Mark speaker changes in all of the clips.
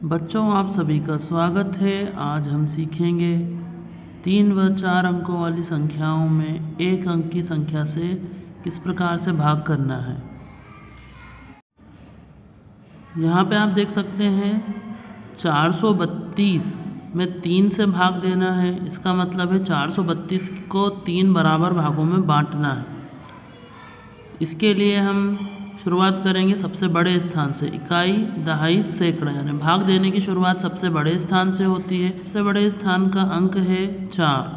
Speaker 1: बच्चों, आप सभी का स्वागत है। आज हम सीखेंगे 3 व 4 अंकों वाली संख्याओं में 1 अंक की संख्या से किस प्रकार से भाग करना है। यहाँ पे आप देख सकते हैं 432 में 3 से भाग देना है। इसका मतलब है 432 को 3 बराबर भागों में बांटना है। इसके लिए हम शुरुआत करेंगे सबसे बड़े स्थान से। इकाई, दहाई, सैकड़ा, यानी भाग देने की शुरुआत सबसे बड़े स्थान से होती है। सबसे बड़े स्थान का अंक है 4,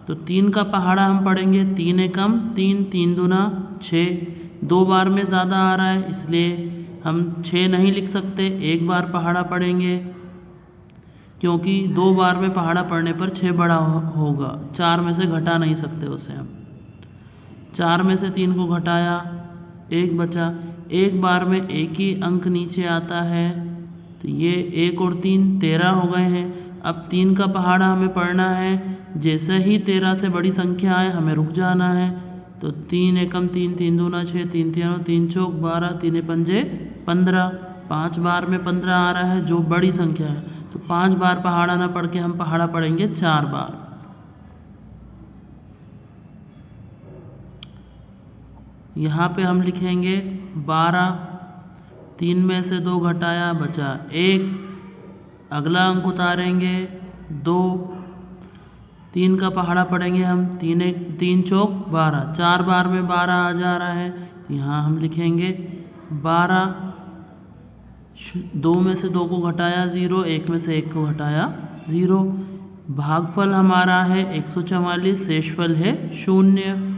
Speaker 1: तो 3 का पहाड़ा हम पढ़ेंगे। 3 एकम 3, 3 दूना 6। 2 बार में ज़्यादा आ रहा है इसलिए हम 6 नहीं लिख सकते, 1 बार पहाड़ा पढ़ेंगे, क्योंकि 2 बार में पहाड़ा पढ़ने पर 6 बड़ा होगा। 4 में से घटा नहीं सकते उसे हम। 4 में से 3 को घटाया, 1 बचा। 1 बार में एक ही अंक नीचे आता है, तो ये 1 और 3 13 हो गए हैं। अब 3 का पहाड़ा हमें पढ़ना है। जैसे ही 13 से बड़ी संख्या आए हमें रुक जाना है। तो 3 एकम 3, 3 दूना 6, 3 तीनों 3 चौक 12, 3 पंजे 15। 5 बार में 15 आ रहा है जो बड़ी संख्या है, तो 5 बार पहाड़ा ना पढ़ के हम पहाड़ा पढ़ेंगे 4 बार। यहाँ पे हम लिखेंगे 12। 3 में से 2 घटाया, बचा 1। अगला अंक उतारेंगे 2। 3 का पहाड़ा पढ़ेंगे हम। 3 चौक 12। 4 बार में 12 आ जा रहा है, यहाँ हम लिखेंगे 12। 2 में से 2 को घटाया 0, 1 में से 1 को घटाया 0। भागफल हमारा है 144, शेषफल है 0।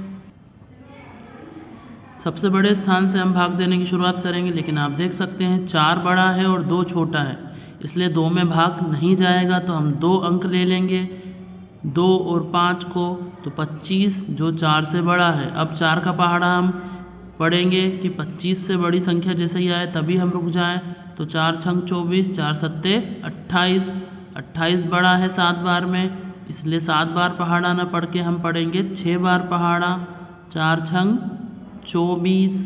Speaker 1: सबसे बड़े स्थान से हम भाग देने की शुरुआत करेंगे, लेकिन आप देख सकते हैं 4 बड़ा है और 2 छोटा है, इसलिए 2 में भाग नहीं जाएगा। तो हम 2 अंक ले लेंगे, 2 और 5 को, तो 25 जो 4 से बड़ा है। अब 4 का पहाड़ा हम पढ़ेंगे कि 25 से बड़ी संख्या जैसे ही आए तभी हम रुक जाएं। तो 4 छंग 24, 4 सत्ते 28। 28 बड़ा है 7 बार में, इसलिए 7 बार पहाड़ा ना पढ़ के हम पढ़ेंगे 6 बार पहाड़ा। 4 छंग 24।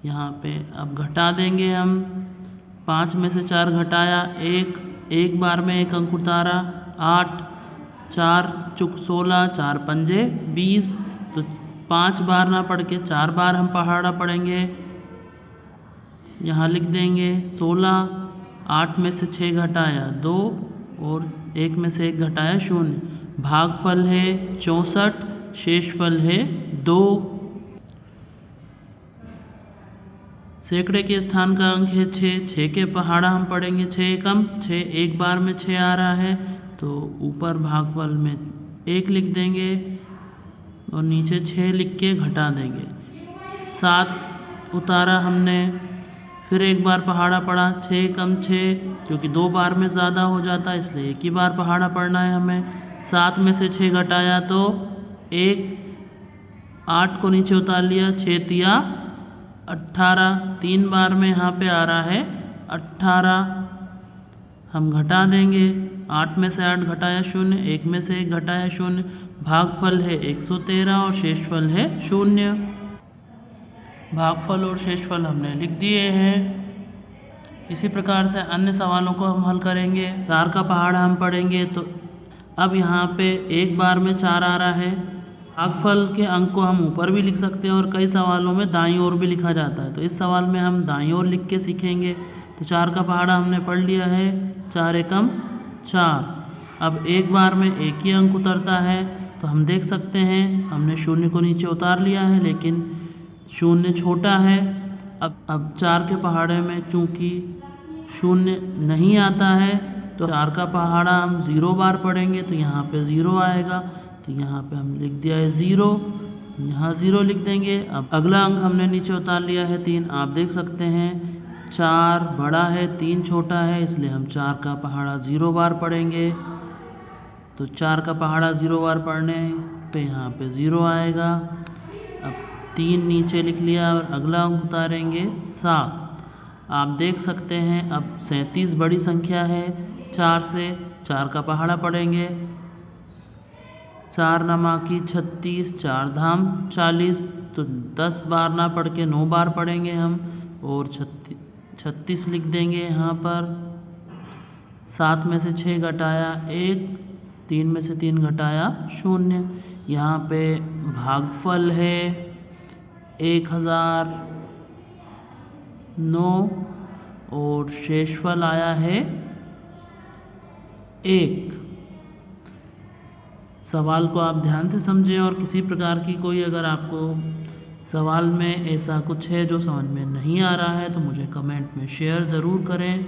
Speaker 1: यहाँ पे अब घटा देंगे हम। 5 में से 4 घटाया 1, 1 बार में 1 अंक उतारा 8। 4 चुक 16, 4 पंजे 20। तो 5 बार ना पढ़ के 4 बार हम पहाड़ा पढ़ेंगे। यहाँ लिख देंगे 16। 8 में से 6 घटाया 2 और 1 में से 1 घटाया 0। भागफल है 64, शेषफल है 2। सैकड़े के स्थान का अंक है 6। 6 के पहाड़ा हम पढ़ेंगे 6 एकम 6। 1 बार में 6 आ रहा है, तो ऊपर भागफल में 1 लिख देंगे और नीचे 6 लिख के घटा देंगे। 7 उतारा हमने, फिर 1 बार पहाड़ा पढ़ा 6 एकम 6, क्योंकि 2 बार में ज़्यादा हो जाता है इसलिए 1 ही बार पहाड़ा पढ़ना है हमें। 7 में से 6 घटाया तो 1। 8 को नीचे उतार लिया, 6 तिया 18। 3 बार में यहाँ पे आ रहा है 18। हम घटा देंगे। 8 में से 8 घटाया 0, 1 में से 1 घटाया 0। भागफल है 113 और शेषफल है 0। भागफल और शेषफल हमने लिख दिए हैं। इसी प्रकार से अन्य सवालों को हम हल करेंगे। 4 का पहाड़ा हम पढ़ेंगे, तो अब यहाँ पे 1 बार में 4 आ रहा है। भागफल के अंक को हम ऊपर भी लिख सकते हैं और कई सवालों में दाईं ओर भी लिखा जाता है, तो इस सवाल में हम दाईं ओर लिख के सीखेंगे। तो 4 का पहाड़ा हमने पढ़ लिया है, 4 एकम 4। अब 1 बार में 1 ही अंक उतरता है, तो हम देख सकते हैं हमने 0 को नीचे उतार लिया है, लेकिन 0 छोटा है। अब 4 के पहाड़े में क्योंकि 0 नहीं आता है, तो 4 का पहाड़ा हम 0 बार पढ़ेंगे, तो यहाँ पे 0 आएगा। तो यहाँ पे हम लिख दिया है 0, यहाँ 0 लिख देंगे। अब अगला अंक हमने नीचे उतार लिया है 3। आप देख सकते हैं 4 बड़ा है 3 छोटा है, इसलिए हम 4 का पहाड़ा 0 बार पढ़ेंगे। तो 4 का पहाड़ा 0 बार पढ़ने पे यहाँ पे 0 आएगा। अब 3 नीचे लिख लिया और अगला अंक उतारेंगे 7। आप देख सकते हैं अब 37 बड़ी संख्या है 4 से। 4 का पहाड़ा पढ़ेंगे, 4 नमाकी 36, 4 धाम 40। तो 10 बार ना पढ़ के 9 बार पढ़ेंगे हम और 36 लिख देंगे यहाँ पर। 7 में से 6 घटाया 1, 3 में से 3 घटाया 0। यहाँ पे भागफल है 1009 और शेषफल आया है 1। सवाल को आप ध्यान से समझें और किसी प्रकार की कोई अगर आपको सवाल में ऐसा कुछ है जो समझ में नहीं आ रहा है तो मुझे कमेंट में शेयर ज़रूर करें।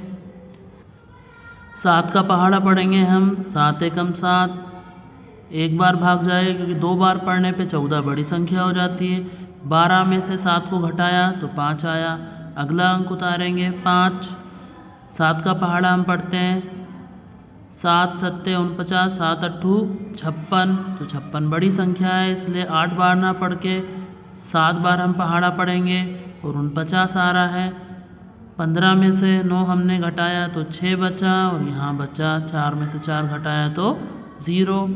Speaker 1: 7 का पहाड़ा पढ़ेंगे हम। 7 एकम 7, एक बार भाग जाए क्योंकि 2 बार पढ़ने पे 14 बड़ी संख्या हो जाती है। 12 में से 7 को घटाया तो 5 आया। अगला अंक उतारेंगे 5। 7 का पहाड़ा हम पढ़ते हैं। 7 सत्ते 49, 7 अट्ठू 56, तो 56 बड़ी संख्या है इसलिए 8 बार ना पढ़ के 7 बार हम पहाड़ा पढ़ेंगे और 49 आ रहा है। 15 में से 9 हमने घटाया तो 6 बचा और यहाँ बचा 4 में से 4 घटाया तो 0।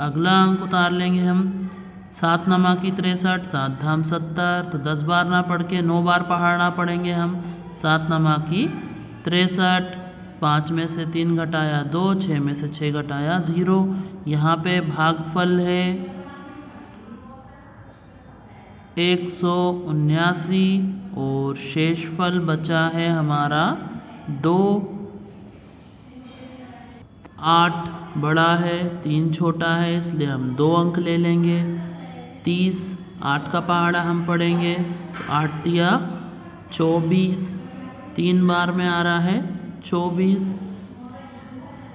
Speaker 1: अगला अंक उतार लेंगे हम। 7 नमा की 63, 7 धाम 70, तो 10 बार ना पढ़ के 9 बार पहाड़ा पढ़ेंगे हम। 7 नमा की 63, 5 में से 3 घटाया 2, 6 में से 6 घटाया 0। यहाँ पे भागफल है 179 और शेषफल बचा है हमारा 2। 8 बड़ा है 3 छोटा है इसलिए हम 2 अंक ले लेंगे। 30, 8 का पहाड़ा हम पढ़ेंगे तो 8 दिया 24, 3 बार में आ रहा है 24,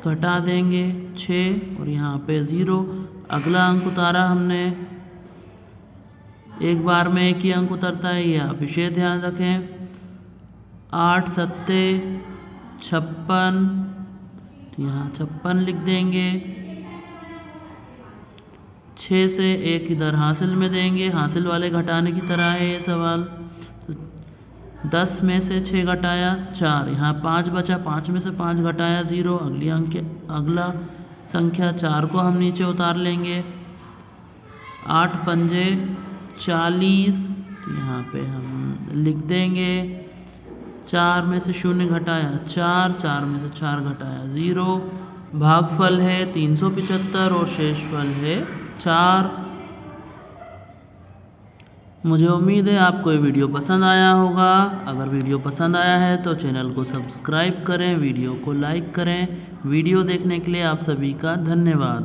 Speaker 1: घटा देंगे 6 और यहाँ पे 0। अगला अंक उतारा हमने, एक बार में एक ही अंक उतरता है, ये आप विशेष ध्यान रखें। 8 सत्ते 56, यहाँ 56 लिख देंगे। 6 से 1 इधर हासिल में देंगे, हासिल वाले घटाने की तरह है ये सवाल। 10 में से 6 घटाया 4, यहाँ 5 बचा, 5 में से 5 घटाया 0। अगला संख्या 4 को हम नीचे उतार लेंगे। 8 पंजे 40, तो यहाँ पे हम लिख देंगे। 4 में से 0 घटाया 4, 4 में से 4 घटाया 0। भागफल है 375 और शेषफल है 4। मुझे उम्मीद है आपको ये वीडियो पसंद आया होगा। अगर वीडियो पसंद आया है तो चैनल को सब्सक्राइब करें, वीडियो को लाइक करें। वीडियो देखने के लिए आप सभी का धन्यवाद।